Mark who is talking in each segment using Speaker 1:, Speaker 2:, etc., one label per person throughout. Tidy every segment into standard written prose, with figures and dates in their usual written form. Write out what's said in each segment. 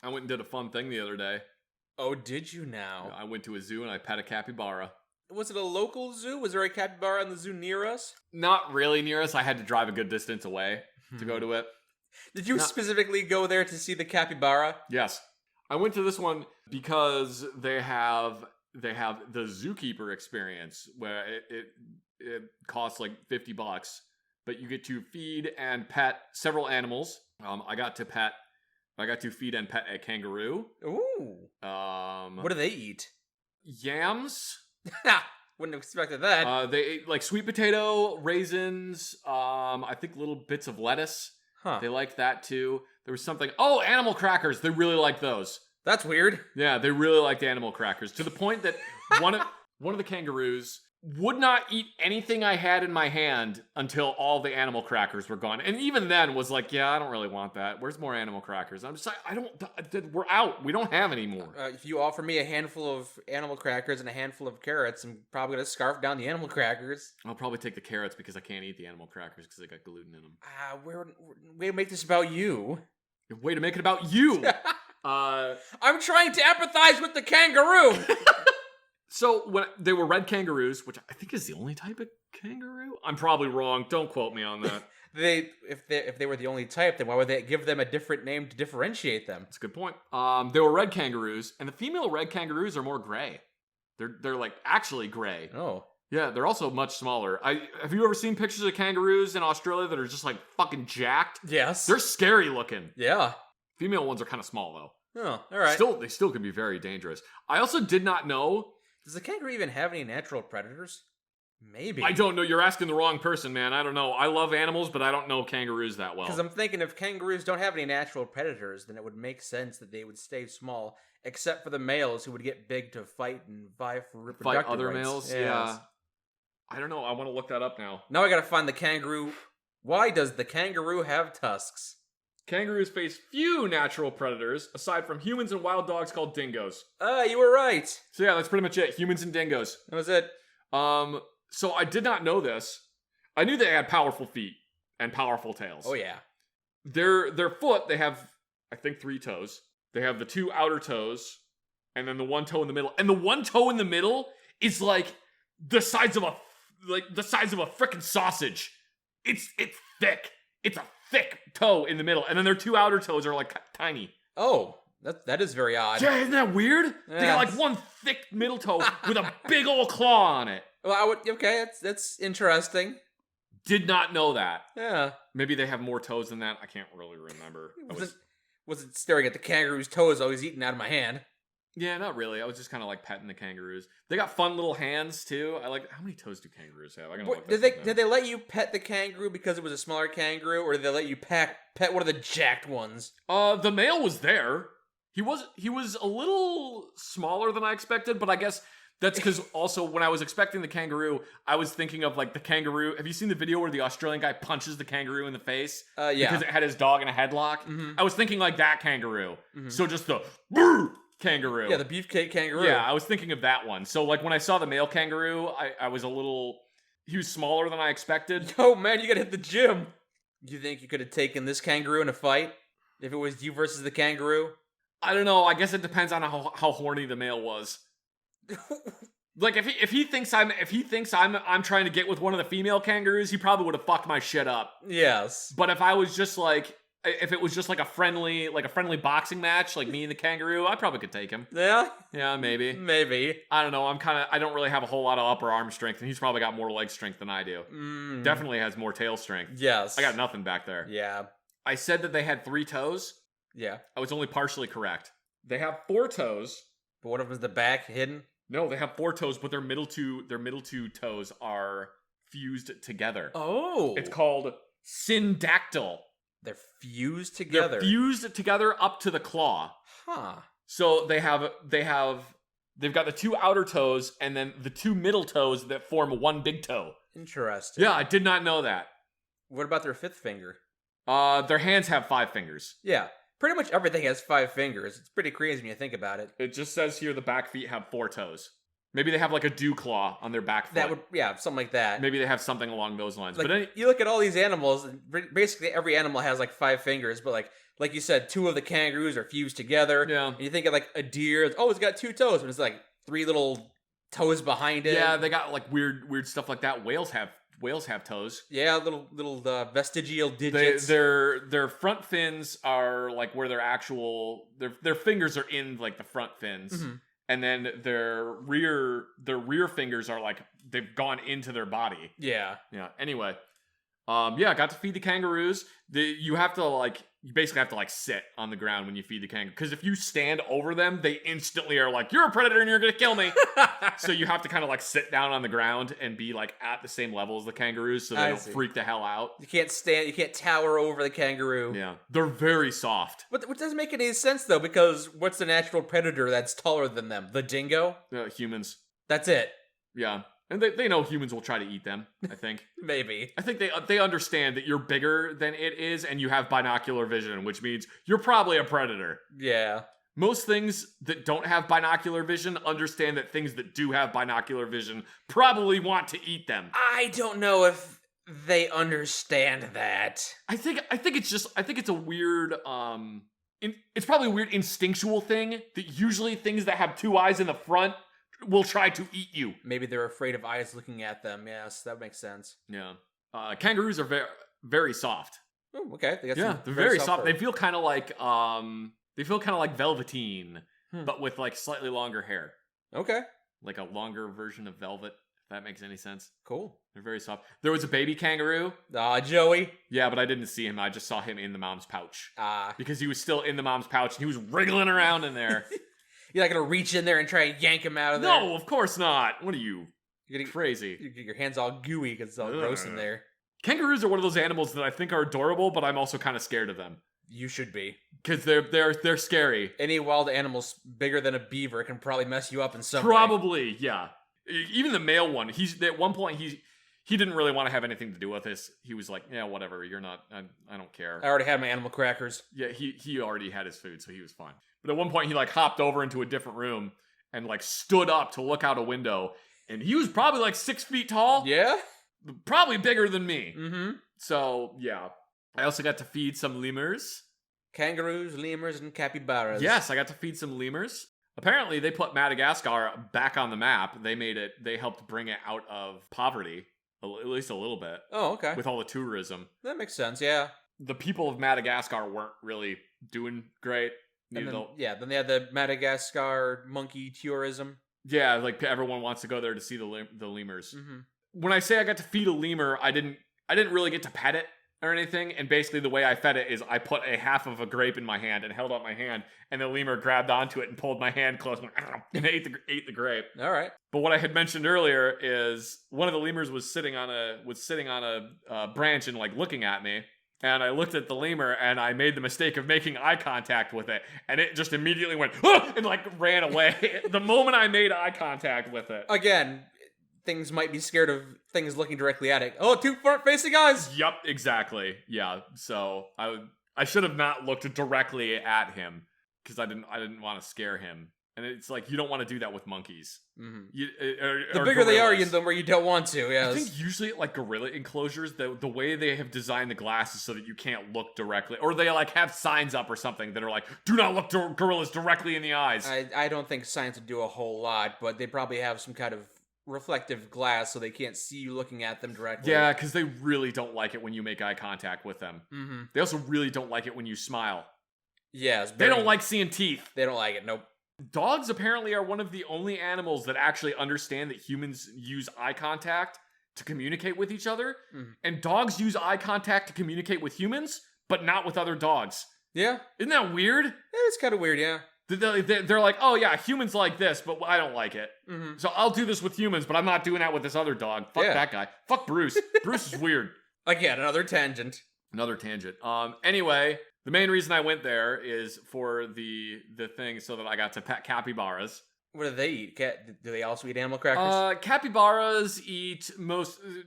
Speaker 1: I went and did a fun thing the other day.
Speaker 2: Oh, did you now?
Speaker 1: I went to a zoo and I pet a capybara.
Speaker 2: Was it a local zoo? Was there a capybara in the zoo near us?
Speaker 1: Not really near us. I had to drive a good distance away to go to it.
Speaker 2: Did you specifically go there to see the capybara?
Speaker 1: Yes. I went to this one because they have the zookeeper experience where it costs like $50, but you get to feed and pet several animals. I got to feed and pet a kangaroo.
Speaker 2: Ooh. What do they eat?
Speaker 1: Yams.
Speaker 2: Wouldn't have expected that.
Speaker 1: They ate like sweet potato, raisins, I think little bits of lettuce.
Speaker 2: Huh.
Speaker 1: They liked that too. There was something. Oh, animal crackers. They really liked those.
Speaker 2: That's weird.
Speaker 1: Yeah, they really liked animal crackers to the point that one of the kangaroos would not eat anything I had in my hand until all the animal crackers were gone. And even then was like, yeah, I don't really want that. Where's more animal crackers? I'm just like, we're out. We don't have any more.
Speaker 2: If you offer me a handful of animal crackers and a handful of carrots, I'm probably going to scarf down the animal crackers.
Speaker 1: I'll probably take the carrots because I can't eat the animal crackers because they got gluten in them.
Speaker 2: Way to make this about you.
Speaker 1: Way to make it about you.
Speaker 2: I'm trying to empathize with the kangaroo.
Speaker 1: So when they were red kangaroos, which I think is the only type of kangaroo. I'm probably wrong. Don't quote me on that.
Speaker 2: If they were the only type, then why would they give them a different name to differentiate them?
Speaker 1: That's a good point. They were red kangaroos, and the female red kangaroos are more gray. They're like actually gray.
Speaker 2: Oh.
Speaker 1: Yeah, they're also much smaller. Have you ever seen pictures of kangaroos in Australia that are just like fucking jacked?
Speaker 2: Yes.
Speaker 1: They're scary looking.
Speaker 2: Yeah.
Speaker 1: Female ones are kind of small though.
Speaker 2: Oh, all right.
Speaker 1: They still can be very dangerous. I also did not know.
Speaker 2: Does the kangaroo even have any natural predators? Maybe.
Speaker 1: I don't know. You're asking the wrong person, man. I don't know. I love animals, but I don't know kangaroos that well.
Speaker 2: Because I'm thinking if kangaroos don't have any natural predators, then it would make sense that they would stay small, except for the males who would get big to fight and vie for reproductive
Speaker 1: fight other
Speaker 2: rights.
Speaker 1: males?
Speaker 2: Yes.
Speaker 1: Yeah. I don't know. I want to look that up now.
Speaker 2: Now I gotta find the kangaroo. Why does the kangaroo have tusks?
Speaker 1: Kangaroos face few natural predators, aside from humans and wild dogs called dingoes.
Speaker 2: You were right.
Speaker 1: So yeah, that's pretty much it. Humans and dingoes.
Speaker 2: That was it.
Speaker 1: So I did not know this. I knew they had powerful feet and powerful tails.
Speaker 2: Oh yeah.
Speaker 1: Their foot, they have, I think, 3 toes. They have the 2 outer toes, and then the 1 toe in the middle. And the 1 toe in the middle is like the size of a frickin' sausage. It's thick. It's a thick toe in the middle, and then their 2 outer toes are like tiny.
Speaker 2: Oh, that is very odd.
Speaker 1: Yeah, isn't that weird?
Speaker 2: Yeah.
Speaker 1: They got like 1 thick middle toe with a big old claw on it.
Speaker 2: Well, that's interesting.
Speaker 1: Did not know that.
Speaker 2: Yeah.
Speaker 1: Maybe they have more toes than that. I can't really remember.
Speaker 2: Wasn't staring at the kangaroo's toes I was eating out of my hand.
Speaker 1: Yeah, not really. I was just kind of like petting the kangaroos. They got fun little hands too. I like. How many toes do kangaroos have?
Speaker 2: Did they let you pet the kangaroo because it was a smaller kangaroo, or did they let you pet one of the jacked ones?
Speaker 1: The male was there. He was a little smaller than I expected, but I guess that's because also when I was expecting the kangaroo, I was thinking of like the kangaroo. Have you seen the video where the Australian guy punches the kangaroo in the face?
Speaker 2: Yeah.
Speaker 1: Because it had his dog in a headlock.
Speaker 2: Mm-hmm.
Speaker 1: I was thinking like that kangaroo.
Speaker 2: Mm-hmm.
Speaker 1: So just the kangaroo.
Speaker 2: Yeah, the beefcake kangaroo.
Speaker 1: Yeah, I was thinking of that one. So like when I saw the male kangaroo, I was a little. He was smaller than I expected.
Speaker 2: Yo, man, you gotta hit the gym. Do you think you could have taken this kangaroo in a fight if it was you versus the kangaroo?
Speaker 1: I don't know. I guess it depends on how horny the male was. Like if he thinks I'm trying to get with one of the female kangaroos, he probably would have fucked my shit up.
Speaker 2: Yes.
Speaker 1: But if it was just like a friendly boxing match, like me and the kangaroo, I probably could take him.
Speaker 2: Yeah?
Speaker 1: Yeah, maybe.
Speaker 2: Maybe.
Speaker 1: I don't know. I don't really have a whole lot of upper arm strength, and he's probably got more leg strength than I do. Definitely has more tail strength.
Speaker 2: Yes.
Speaker 1: I got nothing back there.
Speaker 2: Yeah.
Speaker 1: I said that they had 3 toes.
Speaker 2: Yeah.
Speaker 1: I was only partially correct. They have 4 toes.
Speaker 2: But what if it's the back hidden?
Speaker 1: No, they have 4 toes, but their middle two toes are fused together.
Speaker 2: Oh.
Speaker 1: It's called syndactyl.
Speaker 2: They're fused together.
Speaker 1: They're fused together up to the claw.
Speaker 2: Huh.
Speaker 1: So they've got the 2 outer toes and then the 2 middle toes that form 1 big toe.
Speaker 2: Interesting.
Speaker 1: Yeah, I did not know that.
Speaker 2: What about their 5th finger?
Speaker 1: Their hands have 5 fingers.
Speaker 2: Yeah. Pretty much everything has 5 fingers. It's pretty crazy when you think about it.
Speaker 1: It just says here the back feet have 4 toes. Maybe they have like a dew claw on their back foot.
Speaker 2: Something like that.
Speaker 1: Maybe they have something along those lines.
Speaker 2: Like,
Speaker 1: but
Speaker 2: you look at all these animals, and basically every animal has like 5 fingers, but like like you said, 2 of the kangaroos are fused together.
Speaker 1: Yeah.
Speaker 2: And you think of like a deer. Oh, it's got 2 toes, but it's like 3 little toes behind it.
Speaker 1: Yeah, they got like weird stuff like that. Whales have toes.
Speaker 2: Yeah, little vestigial digits.
Speaker 1: Their front fins are like where their fingers are in like the front fins.
Speaker 2: Mm-hmm.
Speaker 1: And then their rear fingers are like they've gone into their body.
Speaker 2: Yeah.
Speaker 1: Yeah. Anyway, I got to feed the kangaroos. You basically have to like sit on the ground when you feed the kangaroo, because if you stand over them, they instantly are like, you're a predator and you're gonna kill me. So you have to kind of like sit down on the ground and be like at the same level as the kangaroos, so they don't freak the hell out.
Speaker 2: You can't tower over the kangaroo.
Speaker 1: Yeah, they're very soft.
Speaker 2: But which doesn't make any sense though, because what's the natural predator that's taller than them? The dingo?
Speaker 1: Humans.
Speaker 2: That's it.
Speaker 1: Yeah. And they know humans will try to eat them, I think.
Speaker 2: Maybe.
Speaker 1: I think they understand that you're bigger than it is and you have binocular vision, which means you're probably a predator.
Speaker 2: Yeah.
Speaker 1: Most things that don't have binocular vision understand that things that do have binocular vision probably want to eat them.
Speaker 2: I don't know if they understand that.
Speaker 1: I think it's a weird it's probably a weird instinctual thing that usually things that have 2 eyes in the front will try to eat you.
Speaker 2: Maybe they're afraid of eyes looking at them. Yes, that makes sense.
Speaker 1: Yeah. Kangaroos are very, very soft.
Speaker 2: Oh, okay.
Speaker 1: They're very soft. They feel kind of like velveteen, but with like slightly longer hair.
Speaker 2: Okay.
Speaker 1: Like a longer version of velvet, if that makes any sense.
Speaker 2: Cool.
Speaker 1: They're very soft. There was a baby kangaroo.
Speaker 2: Joey.
Speaker 1: Yeah, but I didn't see him. I just saw him in the mom's pouch.
Speaker 2: Because
Speaker 1: he was still in the mom's pouch and he was wriggling around in there.
Speaker 2: You're not gonna reach in there and try and yank him out of there?
Speaker 1: No, of course not. What are you? You're crazy.
Speaker 2: You get your hands all gooey because it's all gross in there.
Speaker 1: Kangaroos are one of those animals that I think are adorable, but I'm also kind of scared of them.
Speaker 2: You should be.
Speaker 1: Because they're scary.
Speaker 2: Any wild animals bigger than a beaver can probably mess you up in some way.
Speaker 1: Probably, yeah. Even the male one, at one point he didn't really want to have anything to do with this. He was like, yeah, whatever, you're not, I don't care.
Speaker 2: I already had my animal crackers.
Speaker 1: Yeah, he already had his food, so he was fine. But at one point he like hopped over into a different room and like stood up to look out a window. And he was probably like 6 feet tall.
Speaker 2: Yeah?
Speaker 1: Probably bigger than me.
Speaker 2: Mm-hmm.
Speaker 1: So, yeah. I also got to feed some lemurs.
Speaker 2: Kangaroos, lemurs, and capybaras.
Speaker 1: Yes, I got to feed some lemurs. Apparently, they put Madagascar back on the map. They helped bring it out of poverty, at least a little bit.
Speaker 2: Oh, okay.
Speaker 1: With all the tourism.
Speaker 2: That makes sense, yeah.
Speaker 1: The people of Madagascar weren't really doing great.
Speaker 2: Then they had the Madagascar monkey tourism.
Speaker 1: Yeah, like everyone wants to go there to see the lemurs.
Speaker 2: Mm-hmm.
Speaker 1: When I say I got to feed a lemur, I didn't really get to pet it or anything. And basically the way I fed it is I put a half of a grape in my hand and held out my hand, and the lemur grabbed onto it and pulled my hand close and ate the grape.
Speaker 2: All right.
Speaker 1: But what I had mentioned earlier is one of the lemurs was sitting on a branch and like looking at me. And I looked at the lemur and I made the mistake of making eye contact with it. And it just immediately went, ah! And like ran away the moment I made eye contact with it.
Speaker 2: Again, things might be scared of things looking directly at it. Oh, 2 front-facing eyes!
Speaker 1: Yup, exactly. Yeah, so I should have not looked directly at him because I didn't want to scare him. And it's like, you don't want to do that with monkeys.
Speaker 2: Mm-hmm. The bigger they are, the more you don't want to, yes.
Speaker 1: I think usually at like gorilla enclosures, the way they have designed the glass is so that you can't look directly. Or they like have signs up or something that are like, do not look gorillas directly in the eyes.
Speaker 2: I don't think science would do a whole lot, but they probably have some kind of reflective glass so they can't see you looking at them directly.
Speaker 1: Yeah, because they really don't like it when you make eye contact with them.
Speaker 2: Mm-hmm.
Speaker 1: They also really don't like it when you smile.
Speaker 2: Yes.
Speaker 1: They don't like seeing teeth.
Speaker 2: They don't like it, nope.
Speaker 1: Dogs apparently are one of the only animals that actually understand that humans use eye contact to communicate with each other.
Speaker 2: Mm.
Speaker 1: And dogs use eye contact to communicate with humans, but not with other dogs.
Speaker 2: Yeah.
Speaker 1: Isn't that weird?
Speaker 2: It's kind of weird, yeah.
Speaker 1: They're like, oh yeah, humans like this, but I don't like it.
Speaker 2: Mm-hmm.
Speaker 1: So I'll do this with humans, but I'm not doing that with this other dog. Fuck that guy. Fuck Bruce. Bruce is weird.
Speaker 2: Again, another tangent.
Speaker 1: Anyway, the main reason I went there is for the thing so that I got to pet capybaras.
Speaker 2: What do they eat? Do they also eat animal crackers?
Speaker 1: Capybaras eat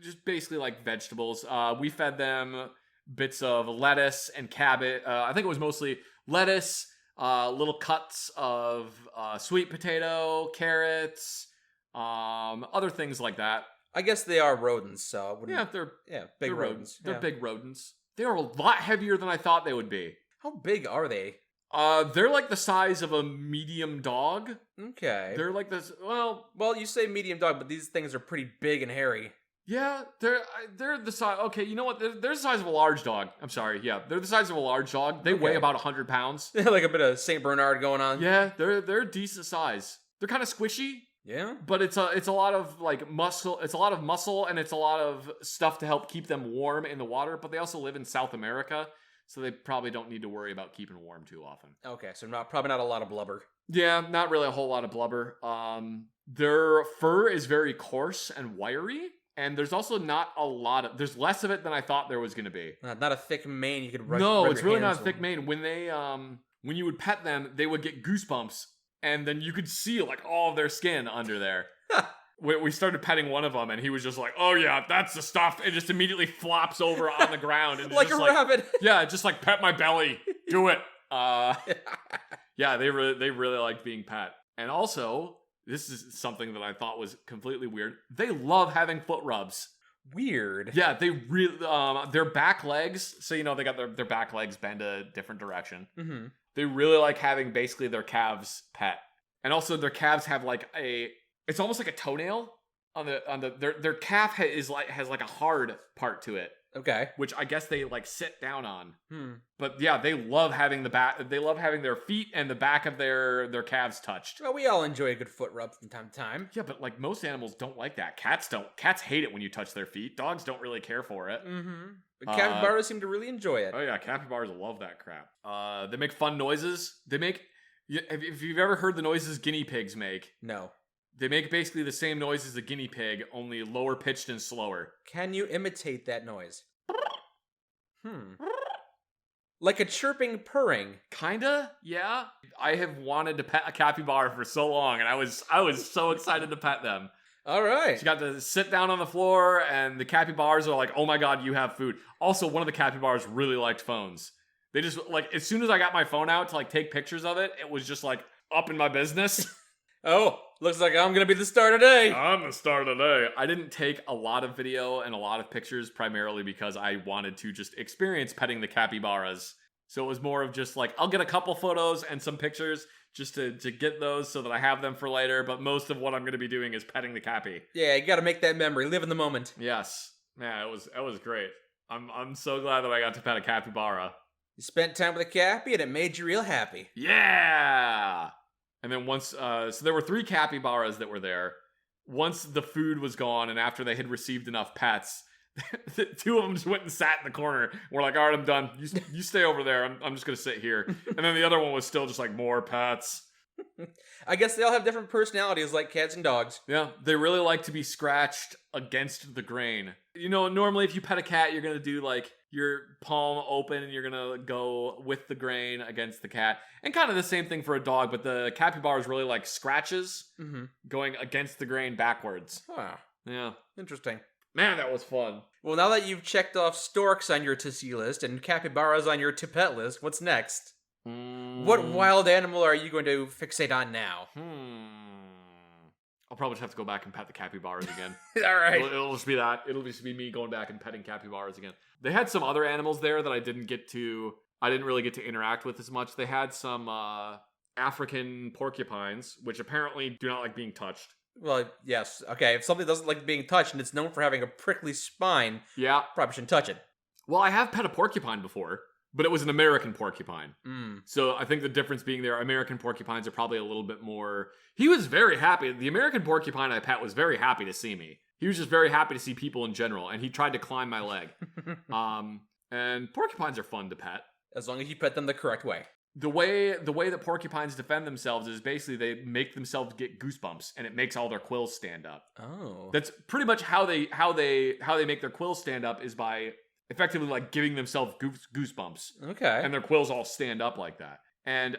Speaker 1: just basically like vegetables. We fed them bits of lettuce and cabbage. I think it was mostly lettuce, little cuts of sweet potato, carrots, other things like that.
Speaker 2: I guess they are rodents, so
Speaker 1: they're
Speaker 2: big rodents.
Speaker 1: They're big rodents. They are a lot heavier than I thought they would be.
Speaker 2: How big are they?
Speaker 1: They're like the size of a medium dog.
Speaker 2: Okay.
Speaker 1: They're like this. Well,
Speaker 2: Well, you say medium dog, but these things are pretty big and hairy.
Speaker 1: yeah, they're the size. Okay, you know what? They're the size of a large dog. I'm sorry. Yeah, they're the size of a large dog. They weigh
Speaker 2: Okay.
Speaker 1: about 100 pounds.
Speaker 2: Like a bit of Saint Bernard going on.
Speaker 1: Yeah, they're a decent size. They're kind of squishy,
Speaker 2: Yeah.
Speaker 1: but it's a lot of like muscle. It's a lot of muscle, and it's a lot of stuff to help keep them warm in the water. But they also live in South America, so they probably don't need to worry about keeping warm too often.
Speaker 2: Okay, so probably not a lot of blubber.
Speaker 1: Yeah, not really a whole lot of blubber. Their fur is very coarse and wiry, and there's also not a lot of. There's less of it than I thought there was going to be.
Speaker 2: Not a thick mane you could rush.
Speaker 1: No,
Speaker 2: rub
Speaker 1: it's
Speaker 2: your
Speaker 1: really
Speaker 2: hands
Speaker 1: not a thick
Speaker 2: on.
Speaker 1: mane. When you would pet them, they would get goosebumps, and then you could see like all of their skin under there. We started petting one of them, and he was just like, "Oh yeah, that's the stuff," and just immediately flops over on the ground and
Speaker 2: Like
Speaker 1: just
Speaker 2: a rabbit.
Speaker 1: yeah, just like pet my belly, do it. Yeah, they really liked being pet, and also this is something that I thought was completely weird. They love having foot rubs.
Speaker 2: Weird.
Speaker 1: Yeah, they really their back legs. So you know they got their back legs bend a different direction.
Speaker 2: Mm-hmm.
Speaker 1: They really like having basically their calves pet, and also their calves have like it's almost like a toenail on their calf has like a hard part to it,
Speaker 2: Okay.
Speaker 1: which I guess they like sit down on.
Speaker 2: Hmm.
Speaker 1: But yeah, they love having they love having their feet and the back of their calves touched.
Speaker 2: Well, we all enjoy a good foot rub from time to time.
Speaker 1: Yeah, but like most animals don't like that. Cats don't. Cats hate it when you touch their feet. Dogs don't really care for it.
Speaker 2: Mm-hmm. But capybaras seem to really enjoy it.
Speaker 1: Oh yeah, capybaras love that crap. They make fun noises. They make. If you've ever heard the noises guinea pigs make,
Speaker 2: No.
Speaker 1: they make basically the same noise as a guinea pig, only lower pitched and slower.
Speaker 2: Can you imitate that noise? Like a chirping purring.
Speaker 1: Kinda, yeah. I have wanted to pet a capybara for so long, and I was so excited to pet them.
Speaker 2: All right.
Speaker 1: She got to sit down on the floor, and the capybaras are like, "Oh my god, you have food." Also, one of the capybaras really liked phones. They just like as soon as I got my phone out to like take pictures of it, it was just like up in my business.
Speaker 2: Oh, looks like I'm gonna be the star today.
Speaker 1: I'm the star today. I didn't take a lot of video and a lot of pictures primarily because I wanted to just experience petting the capybaras. So it was more of just like, I'll get a couple photos and some pictures just to get those so that I have them for later. But most of what I'm going to be doing is petting the cappy.
Speaker 2: Yeah, you gotta make that memory. Live in the moment.
Speaker 1: Yes. Man, it was great. I'm so glad that I got to pet a capybara.
Speaker 2: You spent time with a cappy and it made you real happy.
Speaker 1: Yeah! And then once, so there were 3 capybaras that were there. Once the food was gone and after they had received enough pets, 2 of them just went and sat in the corner. We're like, all right, I'm done. You stay over there. I'm just going to sit here. And then the other one was still just like, more pets.
Speaker 2: I guess they all have different personalities like cats and dogs.
Speaker 1: Yeah, they really like to be scratched against the grain. You know, normally if you pet a cat, you're going to do like your palm open and you're going to go with the grain against the cat. And kind of the same thing for a dog, but the capybaras really like scratches going against the grain backwards.
Speaker 2: Huh.
Speaker 1: Yeah.
Speaker 2: Interesting.
Speaker 1: Man, that was fun.
Speaker 2: Well, now that you've checked off storks on your to-see list and capybaras on your to-pet list, what's next? What wild animal are you going to fixate on now?
Speaker 1: I'll probably just have to go back and pet the capybaras again.
Speaker 2: All right.
Speaker 1: It'll just be that. It'll just be me going back and petting capybaras again. They had some other animals there that I didn't really get to interact with as much. They had some African porcupines, which apparently do not like being touched.
Speaker 2: Well, yes. Okay, if something doesn't like being touched and it's known for having a prickly spine,
Speaker 1: Yeah.
Speaker 2: probably shouldn't touch it.
Speaker 1: Well, I have pet a porcupine before, but it was an American porcupine.
Speaker 2: Mm.
Speaker 1: So I think the difference being there, American porcupines are probably a little bit more... He was very happy. The American porcupine I pet was very happy to see me. He was just very happy to see people in general, and he tried to climb my leg. And porcupines are fun to pet.
Speaker 2: As long as you pet them the correct way.
Speaker 1: The way that porcupines defend themselves is basically they make themselves get goosebumps, and it makes all their quills stand up.
Speaker 2: Oh.
Speaker 1: That's pretty much how they make their quills stand up is by effectively like giving themselves goosebumps,
Speaker 2: Okay.
Speaker 1: and their quills all stand up like that. And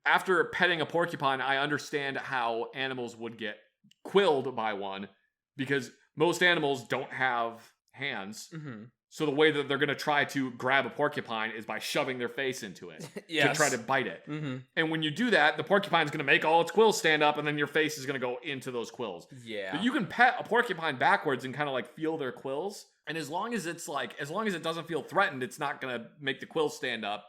Speaker 1: after petting a porcupine, I understand how animals would get quilled by one because most animals don't have hands.
Speaker 2: Mm-hmm.
Speaker 1: So the way that they're going to try to grab a porcupine is by shoving their face into it
Speaker 2: Yes.
Speaker 1: to try to bite it.
Speaker 2: Mm-hmm.
Speaker 1: And when you do that, the porcupine's going to make all its quills stand up, and then your face is going to go into those quills.
Speaker 2: Yeah.
Speaker 1: But you can pet a porcupine backwards and kind of like feel their quills. And as long as it doesn't feel threatened, it's not going to make the quills stand up.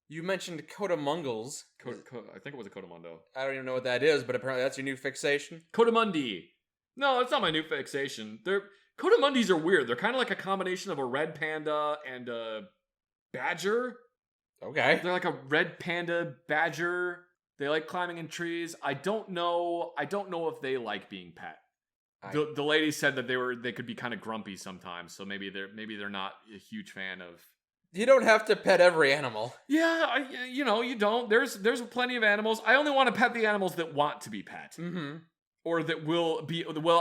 Speaker 2: You mentioned cotamungles.
Speaker 1: I think it was a Cotamundo.
Speaker 2: I don't even know what that is, but apparently that's your new fixation.
Speaker 1: Cotamundi. No, that's not my new fixation. Cotamundis are weird. They're kind of like a combination of a red panda and a badger.
Speaker 2: Okay.
Speaker 1: They're like a red panda badger. They like climbing in trees. I don't know if they like being pet. The lady said that they could be kind of grumpy sometimes, so maybe they're not a huge fan of.
Speaker 2: You don't have to pet every animal.
Speaker 1: Yeah, you don't. There's plenty of animals. I only want to pet the animals that want to be pet, or that will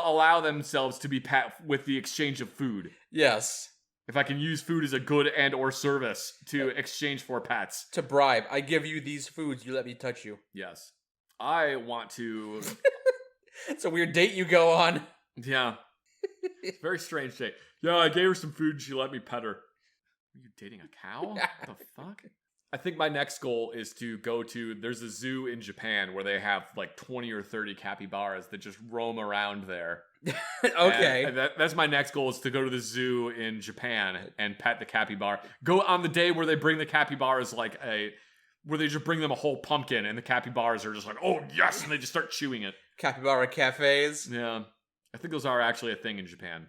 Speaker 1: allow themselves to be pet with the exchange of food.
Speaker 2: Yes.
Speaker 1: If I can use food as a good and or service to exchange for pets.
Speaker 2: To bribe. I give you these foods, you let me touch you.
Speaker 1: Yes. I want to...
Speaker 2: It's a weird date you go on.
Speaker 1: Yeah. It's a very strange date. Yeah, I gave her some food and she let me pet her. Are you dating a cow? What the fuck? I think my next goal is to go to... There's a zoo in Japan where they have like 20 or 30 capybaras that just roam around there.
Speaker 2: Okay.
Speaker 1: And that's my next goal, is to go to the zoo in Japan and pet the capybara. Go on the day where they bring the capybaras where they just bring them a whole pumpkin and the capybaras are just like, oh yes, and they just start chewing it.
Speaker 2: Capybara cafes.
Speaker 1: Yeah. I think those are actually a thing in Japan.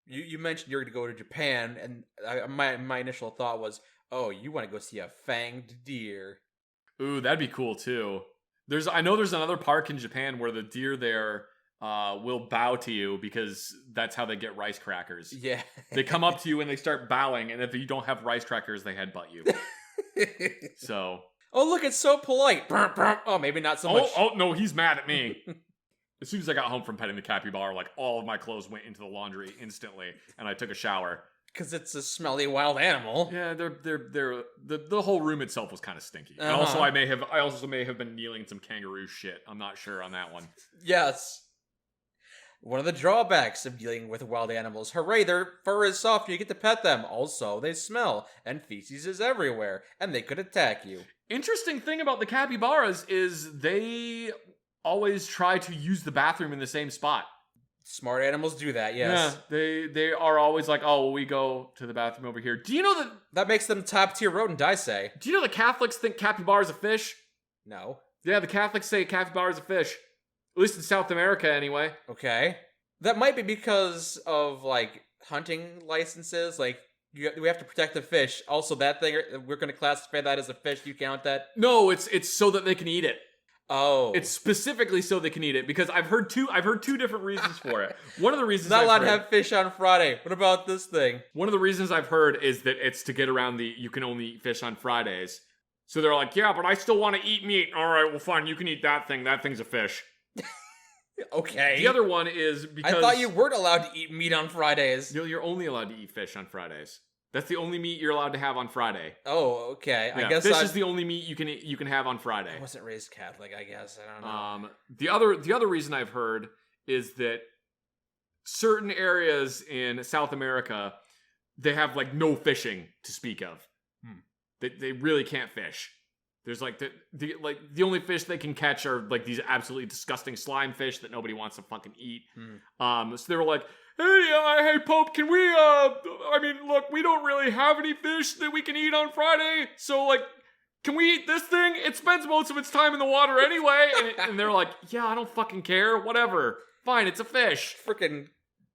Speaker 2: You mentioned you're going to go to Japan, and my initial thought was, oh, you want to go see a fanged deer.
Speaker 1: Ooh, that'd be cool too. I know there's another park in Japan where the deer there will bow to you because that's how they get rice crackers.
Speaker 2: Yeah.
Speaker 1: They come up to you and they start bowing, and if you don't have rice crackers, they headbutt you. So.
Speaker 2: Oh, look, it's so polite. Oh, maybe not so much.
Speaker 1: Oh, no, he's mad at me. As soon as I got home from petting the capybara, like all of my clothes went into the laundry instantly, and I took a shower.
Speaker 2: Because it's a smelly wild animal.
Speaker 1: Yeah, the whole room itself was kind of stinky. And also I also may have been kneeling some kangaroo shit. I'm not sure on that one.
Speaker 2: Yes. One of the drawbacks of dealing with wild animals. Hooray, their fur is soft, you get to pet them. Also, they smell, and feces is everywhere, and they could attack you.
Speaker 1: Interesting thing about the capybaras is they always try to use the bathroom in the same spot.
Speaker 2: Smart animals do that, yes.
Speaker 1: Yeah, they are always like, oh, well, we go to the bathroom over here. Do you know that...
Speaker 2: That makes them top-tier rodent, I say.
Speaker 1: Do you know the Catholics think capybara is a fish?
Speaker 2: No.
Speaker 1: Yeah, the Catholics say capybara is a fish. At least in South America, anyway.
Speaker 2: Okay. That might be because of, like, hunting licenses. Like, we have to protect the fish. Also, that thing, we're going to classify that as a fish. Do you count that?
Speaker 1: No, it's so that they can eat it.
Speaker 2: Oh.
Speaker 1: It's specifically so they can eat it, because I've heard two different reasons for it. One of the reasons
Speaker 2: not allowed to have fish on Friday. What about this thing?
Speaker 1: One of the reasons I've heard is that it's to get around you can only eat fish on Fridays. So they're like, yeah, but I still want to eat meat. All right, well, fine, you can eat that thing. That thing's a fish.
Speaker 2: Okay.
Speaker 1: The other one is because...
Speaker 2: I thought you weren't allowed to eat meat on Fridays.
Speaker 1: You're only allowed to eat fish on Fridays. That's the only meat you're allowed to have on Friday.
Speaker 2: Oh, okay.
Speaker 1: Yeah,
Speaker 2: I guess
Speaker 1: fish is the only meat you can have on Friday.
Speaker 2: I wasn't raised Catholic, I guess. I don't know.
Speaker 1: The other reason I've heard is that certain areas in South America, they have like no fishing to speak of. They really can't fish. There's like the only fish they can catch are like these absolutely disgusting slime fish that nobody wants to fucking eat. So they were like, hey Pope, can we, I mean, look, we don't really have any fish that we can eat on Friday, so, like, can we eat this thing? It spends most of its time in the water anyway, and they're like, yeah, I don't fucking care, whatever. Fine, it's a fish.
Speaker 2: Frickin'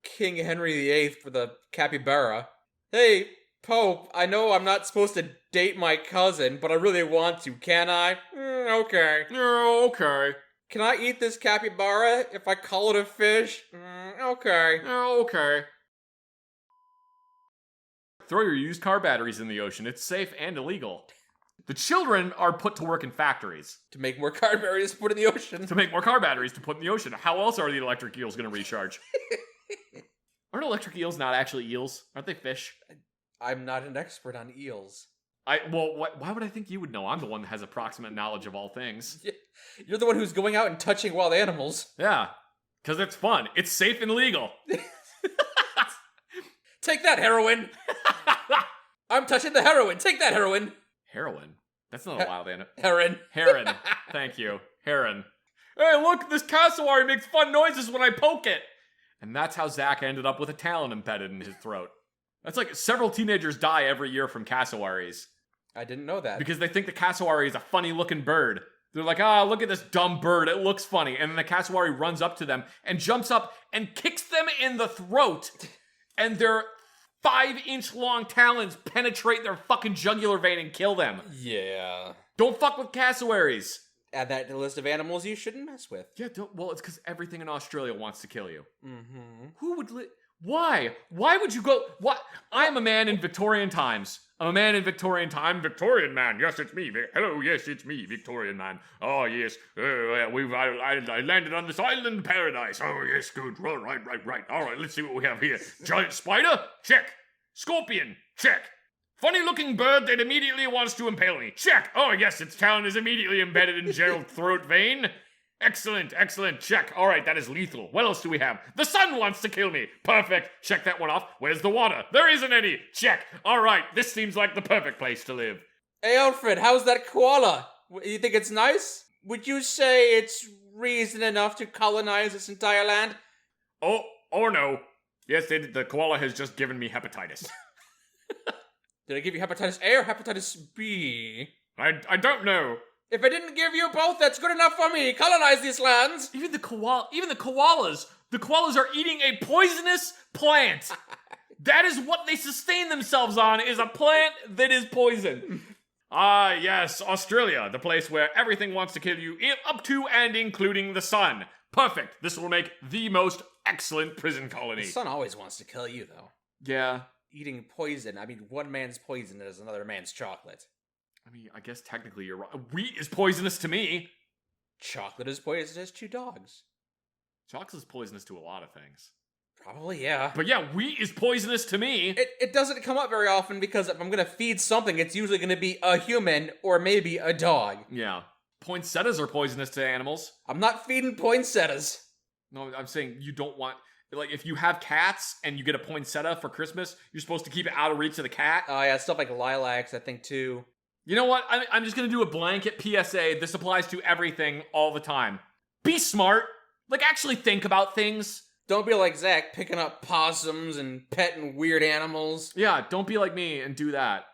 Speaker 2: King Henry VIII for the capybara. Hey, Pope, I know I'm not supposed to date my cousin, but I really want to, can I? Okay.
Speaker 1: Yeah, okay.
Speaker 2: Can I eat this capybara if I call it a fish? Okay.
Speaker 1: Oh, okay. Throw your used car batteries in the ocean. It's safe and illegal. The children are put to work in factories.
Speaker 2: To make more car batteries to put in the ocean.
Speaker 1: To make more car batteries to put in the ocean. How else are the electric eels going to recharge? Aren't electric eels not actually eels? Aren't they fish?
Speaker 2: I'm not an expert on eels.
Speaker 1: Why would I think you would know? I'm the one that has approximate knowledge of all things.
Speaker 2: You're the one who's going out and touching wild animals.
Speaker 1: Yeah, because it's fun. It's safe and legal.
Speaker 2: Take that, heroin! I'm touching the heroin. Take that, heroin!
Speaker 1: Heroin? That's not a wild animal.
Speaker 2: Heron.
Speaker 1: Heron. Thank you. Heron. Hey, look, this cassowary makes fun noises when I poke it. And that's how Zach ended up with a talon embedded in his throat. That's like several teenagers die every year from cassowaries.
Speaker 2: I didn't know that.
Speaker 1: Because they think the cassowary is a funny-looking bird. They're like, ah, look at this dumb bird. It looks funny. And then the cassowary runs up to them and jumps up and kicks them in the throat. And their 5-inch long talons penetrate their fucking jugular vein and kill them.
Speaker 2: Yeah.
Speaker 1: Don't fuck with cassowaries.
Speaker 2: Add that to the list of animals you shouldn't mess with.
Speaker 1: Yeah, well, it's because everything in Australia wants to kill you.
Speaker 2: Mm-hmm.
Speaker 1: Who would Why? Why would you go? What? I am a man in Victorian times. I'm a man in Victorian time. Victorian man. Yes, it's me. Hello, yes, it's me, Victorian man. Oh, yes. I landed on this island paradise. Oh, yes, good. Right. All right, let's see what we have here. Giant spider? Check. Scorpion? Check. Funny-looking bird that immediately wants to impale me. Check. Oh, yes, its talon is immediately embedded in Gerald's throat vein. Excellent. Check. All right, that is lethal. What else do we have? The sun wants to kill me. Perfect. Check that one off. Where's the water? There isn't any. Check. All right, this seems like the perfect place to live.
Speaker 2: Hey, Alfred, how's that koala? You think it's nice? Would you say it's reason enough to colonize this entire land?
Speaker 1: Oh, or no. Yes, the koala has just given me hepatitis.
Speaker 2: Did I give you hepatitis A or hepatitis B?
Speaker 1: I don't know.
Speaker 2: If I didn't give you both, that's good enough for me. Colonize these lands.
Speaker 1: Even the koalas. The koalas are eating a poisonous plant. That is what they sustain themselves on, is a plant that is poison. Ah, yes, Australia, the place where everything wants to kill you, up to and including the sun. Perfect. This will make the most excellent prison colony.
Speaker 2: The sun always wants to kill you, though.
Speaker 1: Yeah.
Speaker 2: Eating poison. I mean, one man's poison is another man's chocolate.
Speaker 1: I mean, I guess technically you're right. Wheat is poisonous to me.
Speaker 2: Chocolate is poisonous to dogs.
Speaker 1: Chocolate is poisonous to a lot of things.
Speaker 2: Probably, yeah.
Speaker 1: But yeah, wheat is poisonous to me.
Speaker 2: It doesn't come up very often because if I'm gonna feed something, it's usually gonna be a human or maybe a dog.
Speaker 1: Yeah. Poinsettias are poisonous to animals.
Speaker 2: I'm not feeding poinsettias.
Speaker 1: No, I'm saying you don't want... Like, if you have cats and you get a poinsettia for Christmas, you're supposed to keep it out of reach of the cat.
Speaker 2: Oh, yeah, stuff like lilacs, I think, too.
Speaker 1: You know what? I'm just gonna do a blanket PSA. This applies to everything all the time. Be smart. Like, actually think about things.
Speaker 2: Don't be like Zach, picking up possums and petting weird animals.
Speaker 1: Yeah, don't be like me and do that.